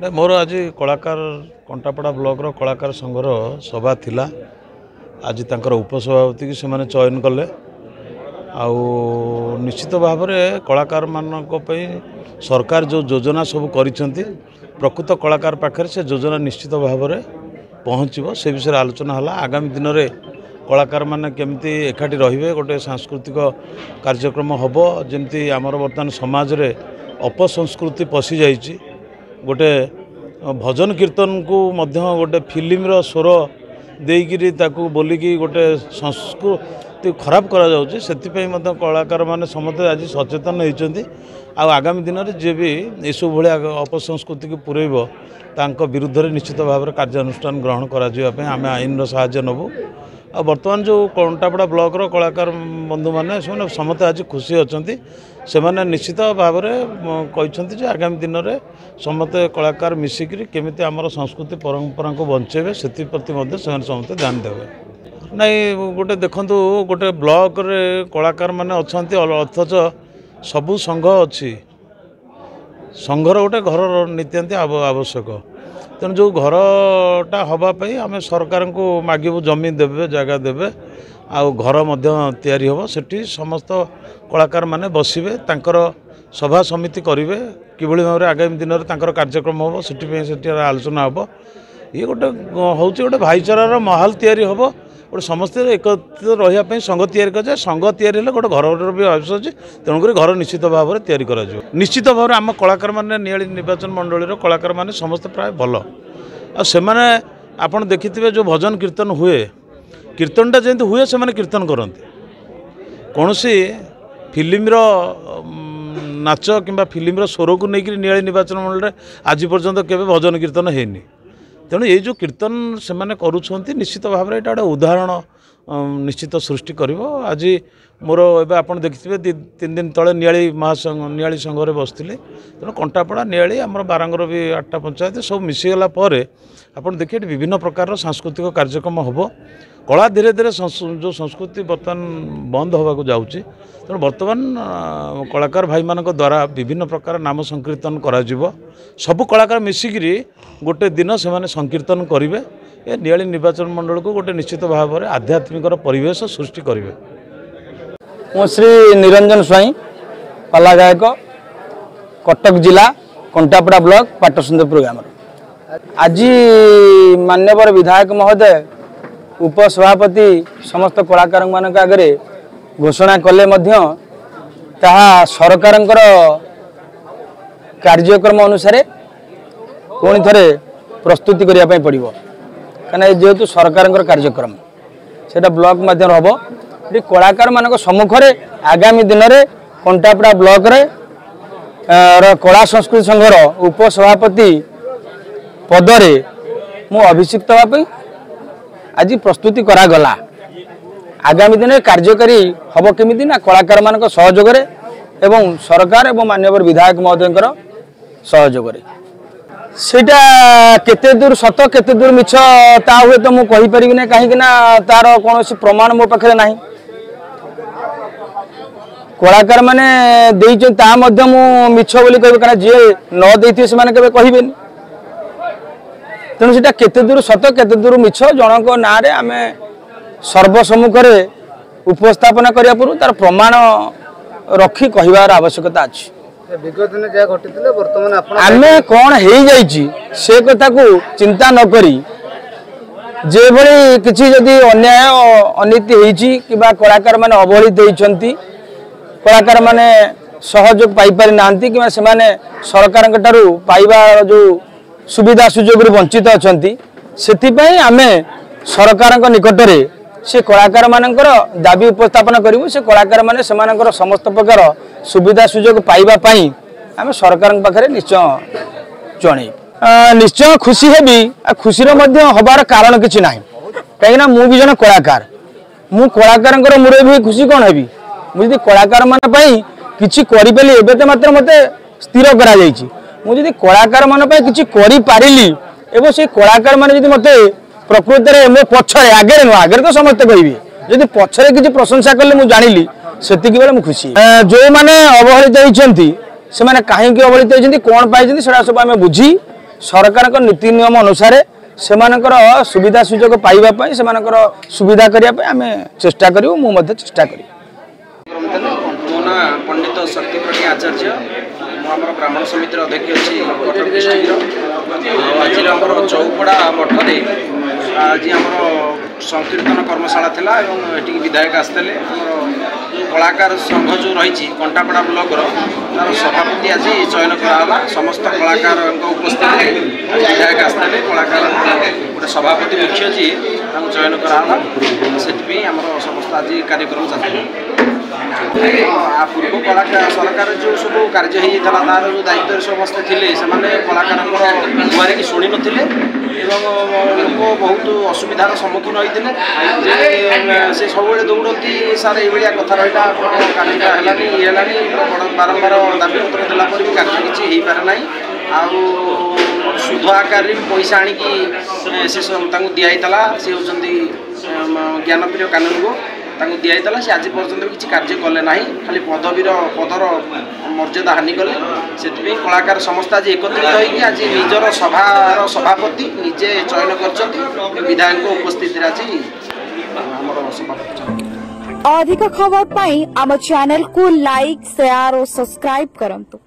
मोर आज कलाकार कंटापड़ा ब्लॉक कलाकार संघर सभा थिला आज तांकर उपसभापति की से चयन कले निश्चित भाव में कलाकार मानक सरकार जो योजना सब करिसेंती प्रकृत कलाकार पाखे से योजना निश्चित भाव में पहुँचो से विषय आलोचना है। आगामी दिन में कलाकार माने केमती एकाठी रहिबे गोटे सांस्कृतिक कार्यक्रम हम जमती आमर बर्तमान समाज रे अपसंस्कृति पशि जाइए गोटे भजन कीर्तन को मध्य गोटे फिल्म स्वर देकी ताकू बोलिकी गोटे संस्कृति खराब करा जाउछि सेतिपई मध्य कलाकार माने समस्त आज सचेतन होइछन्ति आगामी दिन में जे भी एसु भलिया अपसंस्कृति को पुरैब तांको विरुद्ध रे निश्चित भाव में कार्यानुष्ठान ग्रहण करा जिवा आमे आईन साहाय्य नबु। बर्तमान जो कंटापड़ा ब्लॉक कलाकार बंधु मैंने समस्त आज खुशी अच्छा से निश्चित भाव में कहते आगामी दिन में समस्त कलाकार मिसिक केमिति आमर संस्कृति परंपरा को बंचेबे से प्रति समस्त ध्यान देवे नहीं गोटे देखु गोटे ब्लॉक रे कलाकार माने अच्छा अथच सबू संघ अच्छी संघर गोटे घर नित्यांति आवश्यक तेणु जो घरटा हवापाई आम सरकार को मागबू जमी देवे जगह देवे आउ घर तैयारी हम सेठी समस्त कलाकार माने बसिबे तांकर सभा समिति करेंगे किभली भाव में आगामी दिन में तांकर कार्यक्रम हम से आलोचना हम ये गोटे हूँ गोटे भाईचारार माहौल तैयारी हम गोटे समस्त एकत्रित रही संघ तैयारी कराए संघ तैयारी गोटे घर भी आवश्यक अच्छे तेणुक घर निश्चित भाव में तैयारी कर निश्चित भाव में आम कलाकार मैंने नियाली निर्वाचन मंडल कलाकार मैंने समस्त प्राय भल आने आपड़ देखिथे जो भजन कीर्तन हुए कीर्तनटा जमी हुए से कीर्तन करते कौन सी फिल्म नाच कि फिल्म स्वर को लेकिन नियाली निर्वाचन मंडल आज पर्यंत केवे भजन कीर्तन हैनी तेणु ये जो कीर्तन से माने करुछंती निश्चित भाव में ये उदाहरण निश्चित सृष्टि करिवो। आज मोर एवं आप देखिए 3 दिन तले नियाली महासंघ नियाली संघ बसते तेणु कंटापड़ा नियाली आम बारंगर भी 8टा पंचायत सब मिसीगला आप देखिए विभिन्न प्रकार सांस्कृतिक कार्यक्रम हम कला धीरे धीरे जो संस्कृति बर्तमान बंद होगा जाऊँगी तेणु बर्तमान कलाकार भाई मान द्वारा विभिन्न प्रकार नाम संकीर्तन करा सबु कलाकार मिसिक गोटे दिन से संकीर्तन करेंगे ये नियाली निर्वाचन मंडल को गोटे निश्चित भाव में आध्यात्मिक परिवेश सृष्टि करेंगे। मु श्री निरंजन स्वाई पाला गायक कटक जिला कंटापड़ा ब्लॉक पाटसुंदरपुर ग्राम आज मान्यवर विधायक महोदय उपसभापति समस्त कलाकार मान आगे घोषणा कले सरकार कार्यक्रम अनुसार पुणी थे प्रस्तुति करने पड़ो कहीं जेहेतु सरकार कार्यक्रम से ब्लॉक मध्यम हम ये कलाकार मान सम्मुख आगामी दिन में कंटापड़ा ब्लॉक रे कला संस्कृति संघर उपसभापति पदरे मु अभिषिक्त होगापी आज प्रस्तुति करागला आगामी दिन में कार्यकारी हम केमिति ना कलाकार मान सहयोग एवं सरकार एवं माननीय विधायक महोदय सहयोग सेटा केते दूर सत केते दूर मिछ ता हुए तो मु कहि परिबि नै काहे कि ना तार कोनोसी प्रमाण मो पाखरे नाही कलाकार माने देइछ ता मध्य मु मिछ बोली कहबे कारण जे न देइथि से माने केबे कहिबेनी तेणु सेटा केते दूर सत केते दूर मिछ जनक ना रे आमे सर्वसम्मुख रे उपस्थापना करिया पुरु तार प्रमाण रखी कहिबार आवश्यकता अछि। विगत दिन जहाँ घटी बर्तमान आमे कौन हो जाइए से कथा को चिंता न करी जे भली किसी जदि अन्याय अनीति होती कि कलाकार माने अवहेलित होती कलाकार माने सहयोग पाई पारि नांती कि सरकार पाइबा जो सुविधा सुजोग वंचित अच्छा से आमे सरकार निकट में से कलाकार मानकर दाबी उपस्थापन करूँ से कलाकार माने सेमानकर समस्त प्रकार सुविधा सुजोग पाइबा पाई आमे सरकार पाखे निश्चय जन निश्चय खुशी हेबी खुशी हबार कारण किसी ना कहीं मु भी जन कलाकार मु कलाकार मुरे भी खुशी कौन हेबी मुझे कलाकार मान किसी करी एबे तो मात्र मते स्थिर करा जायछि मुझे कलाकार मान किसी करी पारिली एवं से कलाकार मान जदि मते प्रकृत में मो पछरे आगे नुह आगे तो समस्ते कहे जदि पछरे किसी प्रशंसा कले मुझे जानिली सेतिक बेले मु खुशी जो मैंने अवहेलित होती से कहीं अवहेलित होती कौन पाई सब आम बुझी सरकार नीति नियम अनुसार से सुविधा सुजोग पाइबा से सुविधा करने आम चेष्टा करूँ मुझे चेष्टा करी। मो ना पंडित शक्ति प्रज्ञा आचार्य आम ब्राह्मण समितिर अध्यक्ष अच्छी कटक डिस्ट्रिक्टर आज आम चौपड़ा मठ आज आम संकीर्तन कर्मशाला थिला एवं विधायक आसते कलाकार संघ जो रही कंटापड़ा ब्लॉक तार सभापति आज चयन कराला समस्त कलाकार उपस्थित विधायक आसते कलाकार गोटे सभापति मुख्य जी चयन कराला से आम समस्त आज कार्यक्रम चलता पूर्व कलाकार सरकार जो सब कार्य होता तार जो दायित्व समस्ते थे से कलाकार गुहारिक शुणी नथिले लोक बहुत असुविधार सम्मुखीन होते से सब दौड़ती सार ये कथा रहा कार्य है बारंबार दाबी पत्र देलापर भी कार्य किसी हो पारे ना सुध आकार पैसा आणिकी से दिखाई सी होती ज्ञानप्रिय कानून को दिखाई सी आज पर्यटन भी किसी कार्य कले ना खाली पदर मर्यादा हानि कले से कलाकार समस्त आज एकत्रित होगी आज निजर सभार सभापति निजे चयन कर विधायक उपस्थित आज अधिक खबर पाई आम चैनल को लाइक शेयर और सब्सक्राइब करंतु।